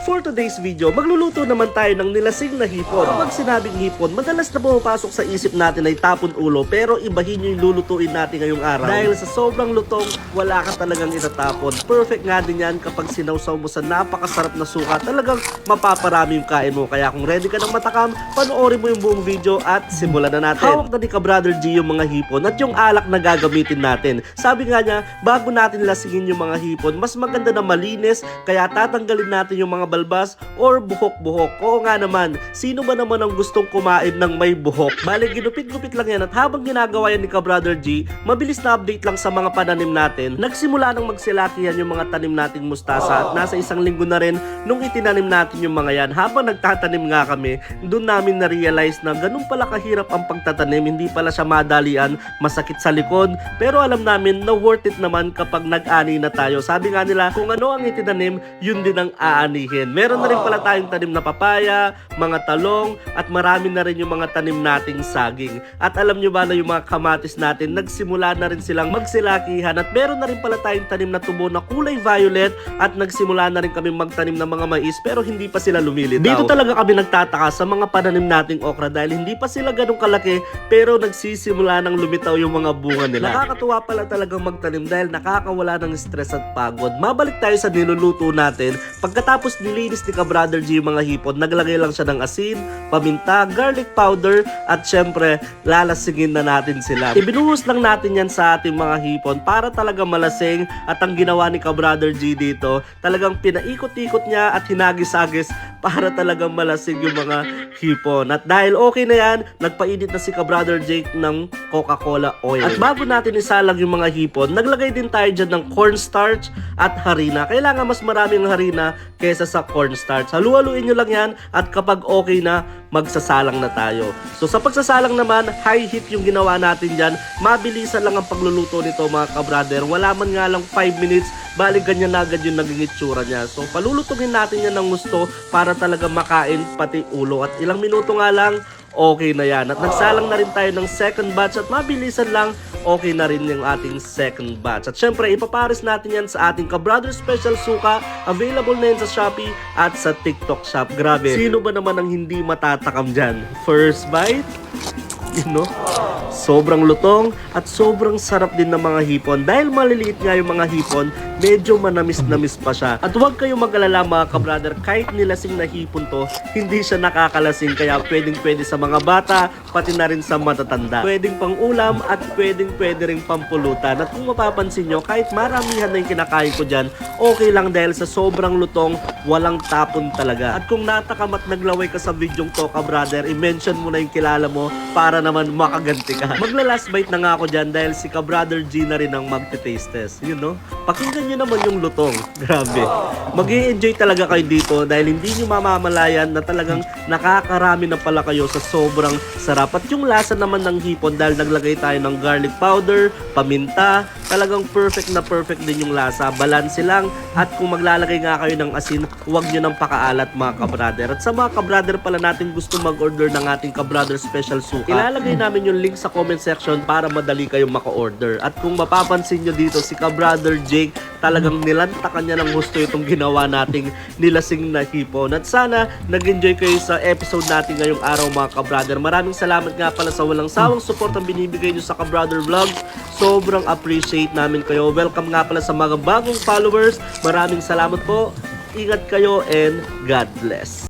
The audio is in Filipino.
For today's video, magluluto naman tayo ng nilasing na hipon. Kapag sinabing hipon, madalas na pumapasok sa isip natin ay tapon ulo, pero ibahin yung lulutuin natin ngayong araw. Dahil sa sobrang lutong, wala ka talagang itatapon. Perfect nga din yan kapag sinawsaw mo sa napakasarap na suka, talagang mapaparami yung kain mo. Kaya kung ready ka ng matakam, panoorin mo yung buong video at simulan na natin. Hawak na ni Ka-Brother G yung mga hipon at yung alak na gagamitin natin. Sabi nga niya, bago natin lasingin yung mga hipon, mas maganda na malinis, kaya tatanggalin natin yung mga balbas or buhok-buhok. Oo nga naman, sino ba naman ang gustong kumain ng may buhok? Bale, ginupit-gupit lang yan at habang ginagawa yan ni Ka-Brother G, mabilis na update lang sa mga pananim natin. Nagsimula nang magsilakihan yung mga tanim nating mustasa at nasa 1 linggo na rin nung itinanim natin yung mga yan. Habang nagtatanim nga kami, doon namin na-realize na ganun pala kahirap ang pagtatanim, hindi pala siya madalian, masakit sa likod, pero alam namin na worth it naman kapag nag-ani na tayo. Sabi nga nila, kung ano ang itinanim, yun din ang aanihin. Meron na rin pala tayong tanim na papaya, mga talong, at marami na rin yung mga tanim nating saging. At alam nyo ba na yung mga kamatis natin, nagsimula na rin silang magsilakihan at meron na rin pala tayong tanim na tubo na kulay violet at nagsimula na rin kami magtanim ng mga mais pero hindi pa sila lumilitaw. Dito talaga kami nagtataka sa mga pananim nating okra dahil hindi pa sila ganun kalaki pero nagsisimula nang lumitaw yung mga bunga nila. Nakakatuwa pala talagang magtanim dahil nakakawala ng stress at pagod. Mabalik tayo sa niluluto natin. Pagkatapos nilinis ni Ka-Brother G yung mga hipon, naglagay lang siya ng asin, paminta, garlic powder, at syempre, lalasingin na natin sila. Ibinuhos lang natin yan sa ating mga hipon para talaga malasing at ang ginawa ni Ka-Brother G dito, talagang pinaikot-ikot niya at hinagis-agis para talagang malasing yung mga hipon. At dahil okay na yan, nagpainit na si Ka-Brother Jake ng Coca-Cola oil. At bago natin isalang yung mga hipon, naglagay din tayo dyan ng cornstarch at harina. Kailangan mas maraming harina kaysa sa cornstarch. Halu-haluin nyo lang yan at kapag okay na, magsasalang na tayo. So sa pagsasalang naman, high heat yung ginawa natin dyan. Mabilisan lang ang pagluluto nito mga ka-brother. Wala man nga lang 5 minutes, bali ganyan na agad yung naging itsura niya. So palulutugin natin yan ng gusto para talaga makain pati ulo. At ilang minuto nga lang, okay na yan. At nagsalang na rin tayo ng second batch at mabilisan lang, okay na rin yung ating second batch. At syempre, ipapares natin yan sa ating Ka-Brother Special Suka. Available na yan sa Shopee at sa TikTok Shop. Grabe, sino ba naman ang hindi matatakam dyan? First bite, you know, sobrang lutong at sobrang sarap din ng mga hipon. Dahil maliliit nga yung mga hipon, medyo manamis-namis pa siya. At huwag kayong mag-alala mga ka-brother, kahit nilasing na hipon to, hindi siya nakakalasing. Kaya pwedeng-pwede sa mga bata, pati na rin sa matatanda. Pwedeng pang ulam at pwedeng-pwede rin pampulutan. At kung mapapansin nyo, kahit maramihan na yung kinakain ko dyan, okay lang dahil sa sobrang lutong, walang tapon talaga. At kung natakam at naglaway ka sa videong to ka-brother, i-mention mo na yung kilala mo para naman makaganti ka. Magla-last bite na nga ako dyan dahil si Ka-Brother G na rin ang magte-taste test. You know? Pakinggan nyo naman yung lutong. Grabe. Mag-i-enjoy talaga kayo dito dahil hindi nyo mamamalayan na talagang nakakarami na pala kayo sa sobrang sarap. At yung lasa naman ng hipon dahil naglagay tayo ng garlic powder, paminta, talagang perfect na perfect din yung lasa. Balanse lang. At kung maglalagay nga kayo ng asin, huwag nyo nang pakaalat mga ka-brother. At sa mga ka-brother pala natin gusto mag-order ng ating Ka-Brother Special Suka, ilalagay namin yung link sa comment section para madali kayong maka-order. At kung mapapansin nyo dito, si Ka-Brother Jake, talagang nilantakan niya ng gusto itong ginawa nating nilasing na hipon. At sana nag-enjoy kayo sa episode natin ngayong araw mga ka-brother. Maraming salamat nga pala sa walang sawang support ang binibigay nyo sa Ka-Brother Vlogs. Sobrang appreciate namin kayo. Welcome nga pala sa mga bagong followers. Maraming salamat po. Ingat kayo and God bless.